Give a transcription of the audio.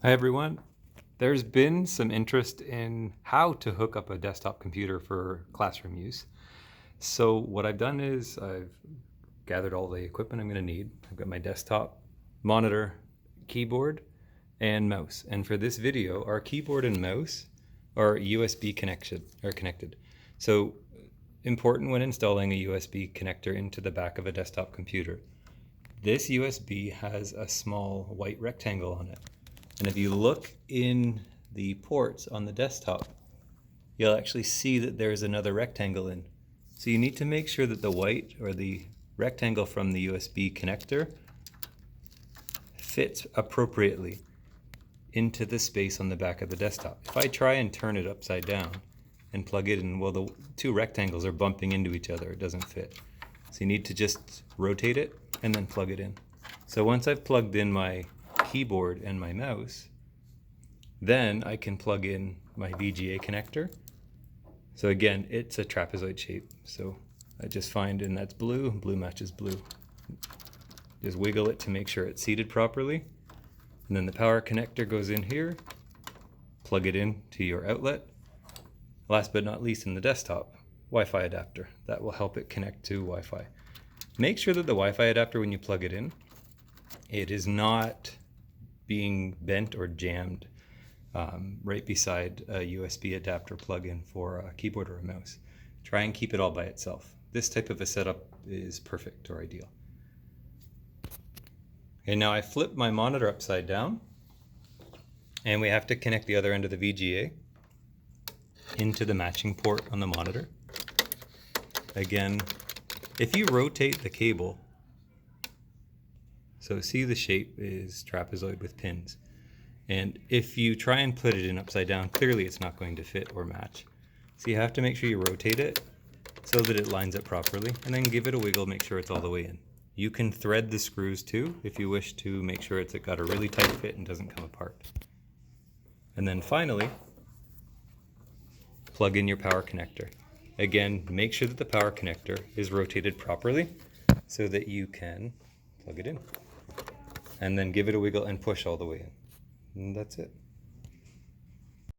Hi everyone. There's been some interest in how to hook up a desktop computer for classroom use. So what I've done is I've gathered all the equipment I'm going to need. I've got my desktop, monitor, keyboard, and mouse. And for this video, our keyboard and mouse are USB connected. So important when installing a USB connector into the back of a desktop computer. This USB has a small white rectangle on it. And if you look in the ports on the desktop, you'll actually see that there's another rectangle in. So you need to make sure that the white or the rectangle from the USB connector fits appropriately into the space on the back of the desktop. If I try and turn it upside down and plug it in, well, the two rectangles are bumping into each other. It doesn't fit. So you need to just rotate it and then plug it in. So once I've plugged in my keyboard and my mouse, then I can plug in my VGA connector. So again, it's a trapezoid shape. So I just find, and that's blue matches blue. Just wiggle it to make sure it's seated properly. And then the power connector goes in here, plug it in to your outlet. Last but not least, in the desktop, Wi-Fi adapter. That will help it connect to Wi-Fi. Make sure that the Wi-Fi adapter, when you plug it in, it is not being bent or jammed right beside a USB adapter plug-in for a keyboard or a mouse. Try and keep it all by itself. This type of a setup is perfect or ideal. Okay, now I flip my monitor upside down, and we have to connect the other end of the VGA into the matching port on the monitor. Again, if you rotate the cable, so see the shape is trapezoid with pins. And if you try and put it in upside down, clearly it's not going to fit or match. So you have to make sure you rotate it so that it lines up properly, and then give it a wiggle, make sure it's all the way in. You can thread the screws too if you wish to make sure it's got a really tight fit and doesn't come apart. And then finally, plug in your power connector. Again, make sure that the power connector is rotated properly so that you can plug it in. And then give it a wiggle and push all the way in. And that's it.